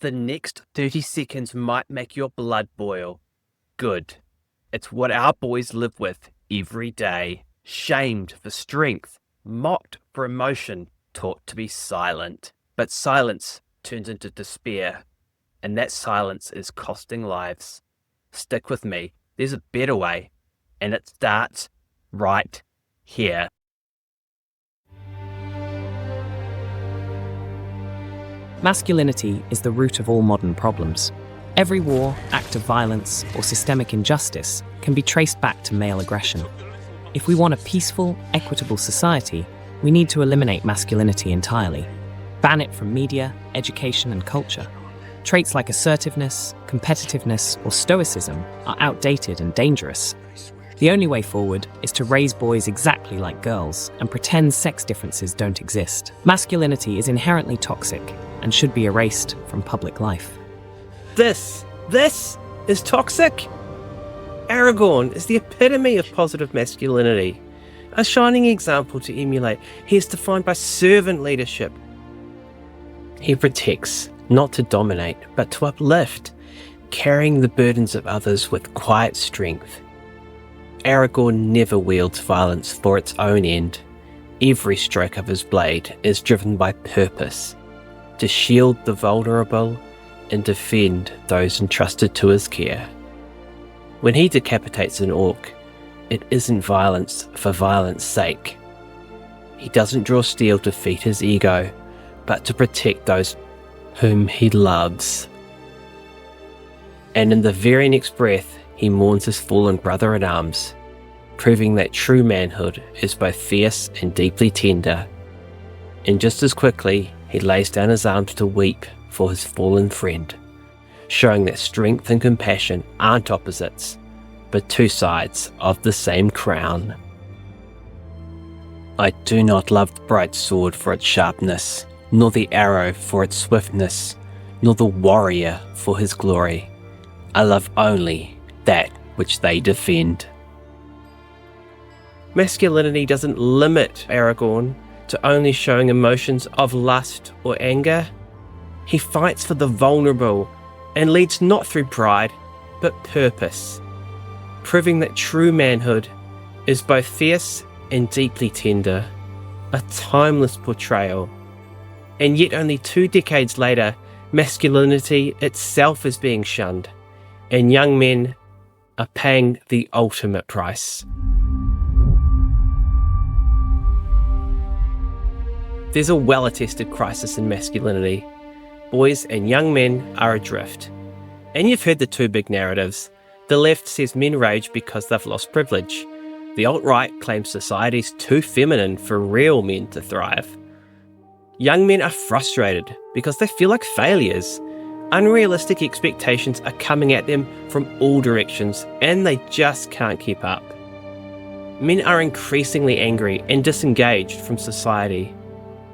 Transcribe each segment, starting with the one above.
The next 30 seconds might make your blood boil. Good. It's what our boys live with every day. Shamed for strength, mocked for emotion, taught to be silent. But silence turns into despair, and that silence is costing lives. Stick with me. There's a better way, and it starts right here. Masculinity is the root of all modern problems. Every war, act of violence, or systemic injustice can be traced back to male aggression. If we want a peaceful, equitable society, we need to eliminate masculinity entirely. Ban it from media, education, and culture. Traits like assertiveness, competitiveness, or stoicism are outdated and dangerous. The only way forward is to raise boys exactly like girls and pretend sex differences don't exist. Masculinity is inherently toxic and should be erased from public life. This is toxic. Aragorn is the epitome of positive masculinity. A shining example to emulate. He is defined by servant leadership. He protects, not to dominate, but to uplift, carrying the burdens of others with quiet strength. Aragorn never wields violence for its own end. Every stroke of his blade is driven by purpose, to shield the vulnerable and defend those entrusted to his care. When he decapitates an orc, it isn't violence for violence sake. He doesn't draw steel to feed his ego, but to protect those whom he loves. And in the very next breath, he mourns his fallen brother in arms, proving that true manhood is both fierce and deeply tender. And just as quickly, he lays down his arms to weep for his fallen friend, showing that strength and compassion aren't opposites, but two sides of the same crown. I do not love the bright sword for its sharpness, nor the arrow for its swiftness, nor the warrior for his glory. I love only that which they defend. Masculinity doesn't limit Aragorn to only showing emotions of lust or anger. He fights for the vulnerable and leads not through pride, but purpose, proving that true manhood is both fierce and deeply tender, a timeless portrayal. And yet only 2 decades later, masculinity itself is being shunned, and young men are paying the ultimate price. There's a well-attested crisis in masculinity. Boys and young men are adrift. And you've heard the 2 big narratives. The left says men rage because they've lost privilege. The alt-right claims society's too feminine for real men to thrive. Young men are frustrated because they feel like failures. Unrealistic expectations are coming at them from all directions, and they just can't keep up. Men are increasingly angry and disengaged from society,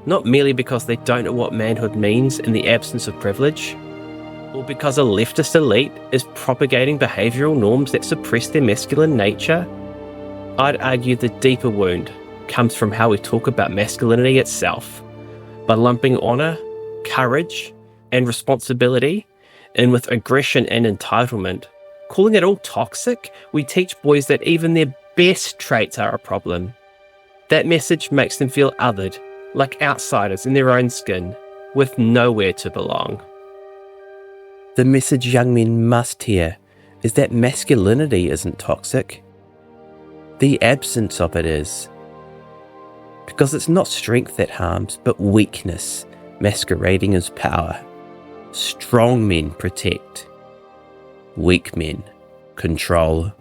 not merely because they don't know what manhood means in the absence of privilege, or because a leftist elite is propagating behavioural norms that suppress their masculine nature. I'd argue the deeper wound comes from how we talk about masculinity itself, by lumping honour, courage, and responsibility in with aggression and entitlement. Calling it all toxic, we teach boys that even their best traits are a problem. That message makes them feel othered, like outsiders in their own skin, with nowhere to belong. The message young men must hear is that masculinity isn't toxic. The absence of it is. Because it's not strength that harms, but weakness masquerading as power. Strong men protect. Weak men control.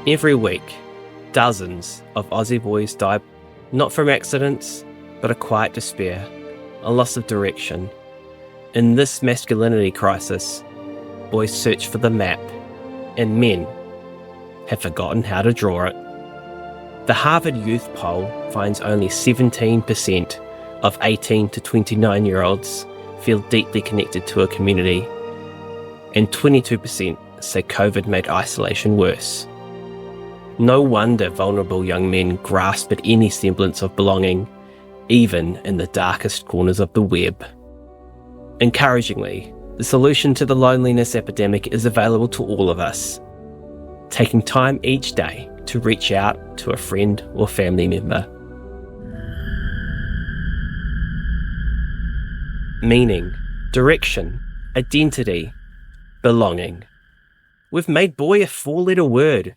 Every week, dozens of Aussie boys die, not from accidents, but a quiet despair, a loss of direction. In this masculinity crisis, boys search for the map, and men have forgotten how to draw it. The Harvard Youth Poll finds only 17% of 18 to 29-year-olds feel deeply connected to a community, and 22% say COVID made isolation worse. No wonder vulnerable young men grasp at any semblance of belonging, even in the darkest corners of the web. Encouragingly, the solution to the loneliness epidemic is available to all of us. Taking time each day to reach out to a friend or family member. Meaning, direction, identity, belonging. We've made boy a four-letter word,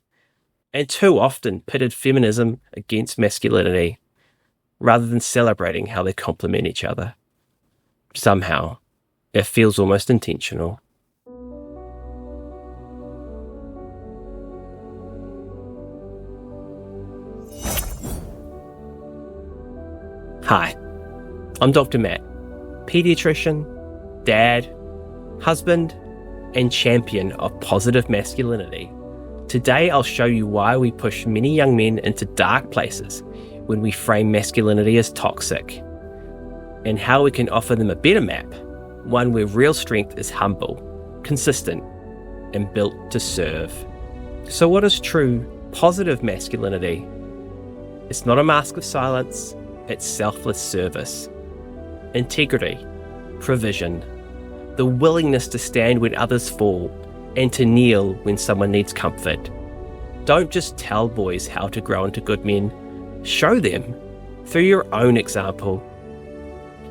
and too often pitted feminism against masculinity, rather than celebrating how they complement each other. Somehow, it feels almost intentional. Hi, I'm Dr. Matt, Paediatrician, dad, husband, and champion of positive masculinity. Today I'll show you why we push many young men into dark places when we frame masculinity as toxic, and how we can offer them a better map, one where real strength is humble, consistent, and built to serve. So what is true, positive masculinity? It's not a mask of silence, it's selfless service. Integrity, provision, the willingness to stand when others fall, and to kneel when someone needs comfort. Don't just tell boys how to grow into good men, show them through your own example.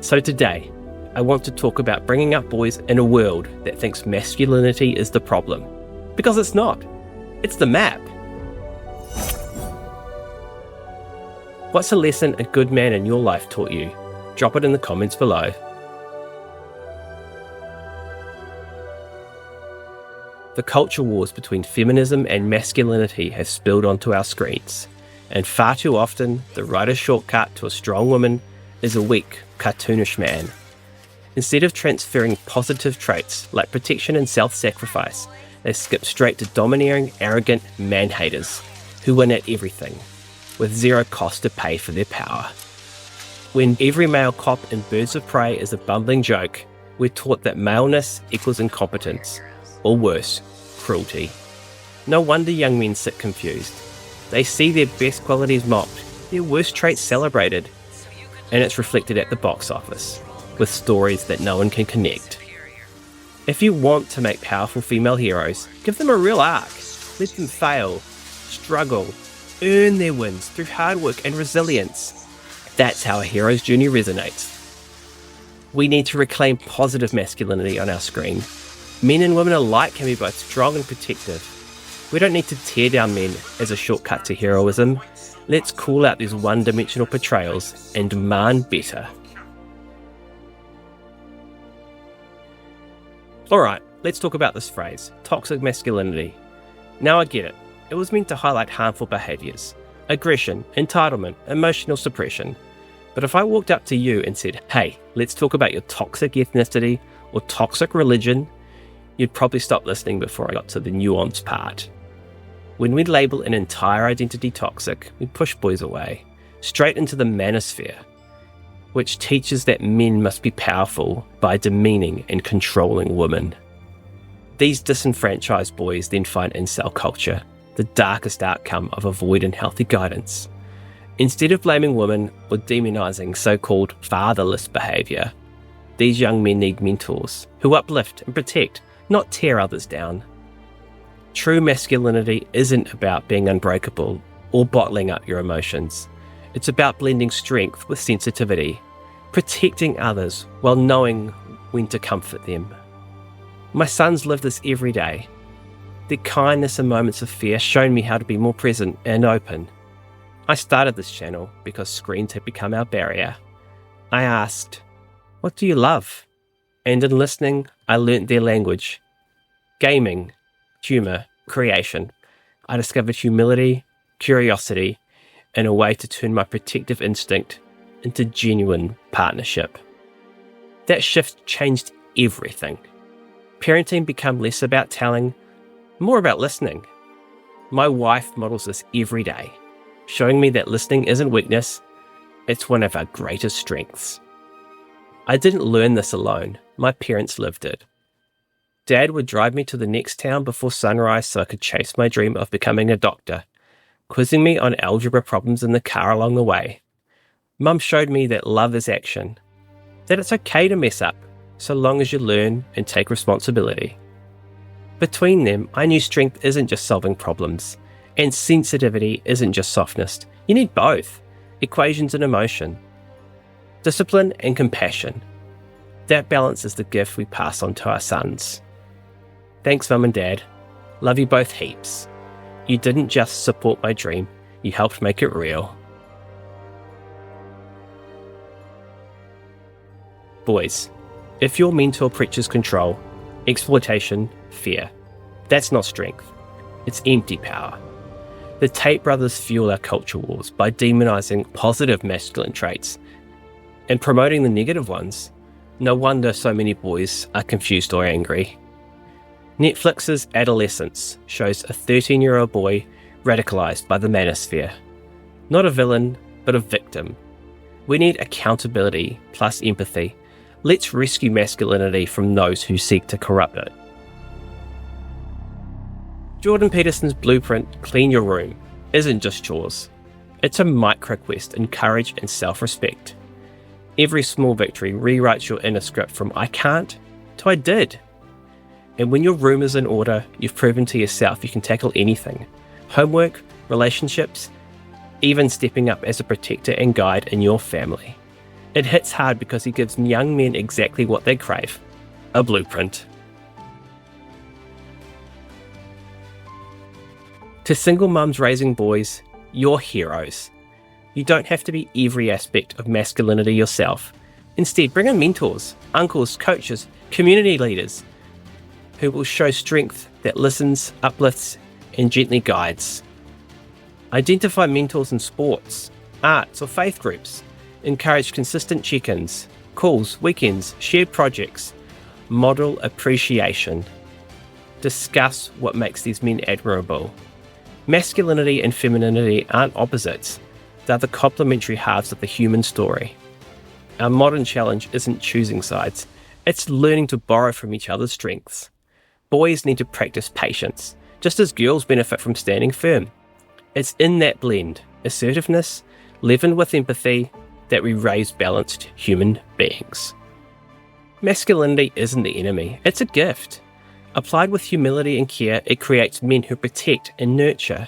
So today, I want to talk about bringing up boys in a world that thinks masculinity is the problem. Because it's not. It's the map. What's a lesson a good man in your life taught you? Drop it in the comments below. The culture wars between feminism and masculinity have spilled onto our screens, and far too often the writer's shortcut to a strong woman is a weak, cartoonish man. Instead of transferring positive traits like protection and self-sacrifice, they skip straight to domineering, arrogant man-haters who win at everything, with zero cost to pay for their power. When every male cop in Birds of Prey is a bumbling joke, we're taught that maleness equals incompetence, or worse, cruelty. No wonder young men sit confused. They see their best qualities mocked, their worst traits celebrated, and it's reflected at the box office, with stories that no one can connect. If you want to make powerful female heroes, give them a real arc. Let them fail, struggle, earn their wins through hard work and resilience. That's how a hero's journey resonates. We need to reclaim positive masculinity on our screen. Men and women alike can be both strong and protective. We don't need to tear down men as a shortcut to heroism. Let's call out these one-dimensional portrayals and demand better. Alright, let's talk about this phrase, toxic masculinity. Now I get it. It was meant to highlight harmful behaviours, aggression, entitlement, emotional suppression. But if I walked up to you and said, hey, let's talk about your toxic ethnicity or toxic religion, you'd probably stop listening before I got to the nuance part. When we label an entire identity toxic, we push boys away, straight into the Manosphere, which teaches that men must be powerful by demeaning and controlling women. These disenfranchised boys then find incel culture, the darkest outcome of a void in healthy guidance. Instead of blaming women or demonising so-called fatherless behaviour, these young men need mentors who uplift and protect, not tear others down. True masculinity isn't about being unbreakable or bottling up your emotions. It's about blending strength with sensitivity, protecting others while knowing when to comfort them. My sons live this every day. Their kindness and moments of fear shown me how to be more present and open. I started this channel because screens had become our barrier. I asked, what do you love? And in listening, I learnt their language. Gaming, humour, creation. I discovered humility, curiosity, and a way to turn my protective instinct into genuine partnership. That shift changed everything. Parenting became less about telling, more about listening. My wife models this every day, showing me that listening isn't weakness, it's one of our greatest strengths. I didn't learn this alone, my parents lived it. Dad would drive me to the next town before sunrise so I could chase my dream of becoming a doctor, quizzing me on algebra problems in the car along the way. Mum showed me that love is action, that it's okay to mess up, so long as you learn and take responsibility. Between them, I knew strength isn't just solving problems, and sensitivity isn't just softness. You need both, equations and emotion, discipline and compassion. That balance is the gift we pass on to our sons. Thanks, Mum and Dad. Love you both heaps. You didn't just support my dream, you helped make it real. Boys, if your mentor preaches control, exploitation, fear, that's not strength. It's empty power. The Tate brothers fuel our culture wars by demonising positive masculine traits and promoting the negative ones. No wonder so many boys are confused or angry. Netflix's Adolescence shows a 13-year-old boy radicalised by the Manosphere. Not a villain, but a victim. We need accountability plus empathy. Let's rescue masculinity from those who seek to corrupt it. Jordan Peterson's blueprint, Clean Your Room, isn't just chores. It's a micro-quest in courage and self-respect. Every small victory rewrites your inner script from I can't to I did. And when your room is in order, you've proven to yourself you can tackle anything. Homework, relationships, even stepping up as a protector and guide in your family. It hits hard because he gives young men exactly what they crave, a blueprint. To single mums raising boys, you're heroes. You don't have to be every aspect of masculinity yourself. Instead, bring in mentors, uncles, coaches, community leaders who will show strength that listens, uplifts, and gently guides. Identify mentors in sports, arts, or faith groups. Encourage consistent check-ins, calls, weekends, shared projects. Model appreciation. Discuss what makes these men admirable. Masculinity and femininity aren't opposites. They're the complementary halves of the human story. Our modern challenge isn't choosing sides. It's learning to borrow from each other's strengths. Boys need to practice patience, just as girls benefit from standing firm. It's in that blend, assertiveness, leavened with empathy, that we raise balanced human beings. Masculinity isn't the enemy, it's a gift. Applied with humility and care, it creates men who protect and nurture.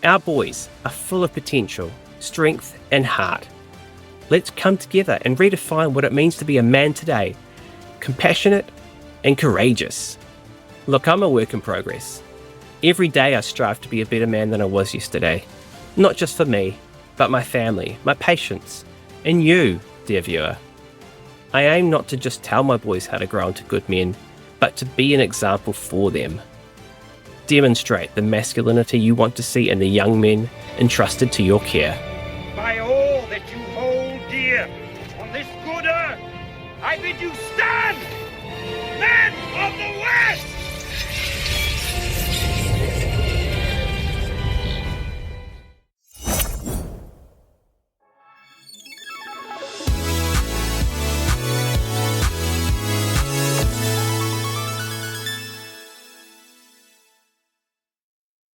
Our boys are full of potential, strength and heart. Let's come together and redefine what it means to be a man today, compassionate and courageous. Look, I'm a work in progress. Every day I strive to be a better man than I was yesterday. Not just for me, but my family, my patients, and you, dear viewer. I aim not to just tell my boys how to grow into good men, but to be an example for them. Demonstrate the masculinity you want to see in the young men entrusted to your care. By all that you hold dear on this good earth, I bid you stand!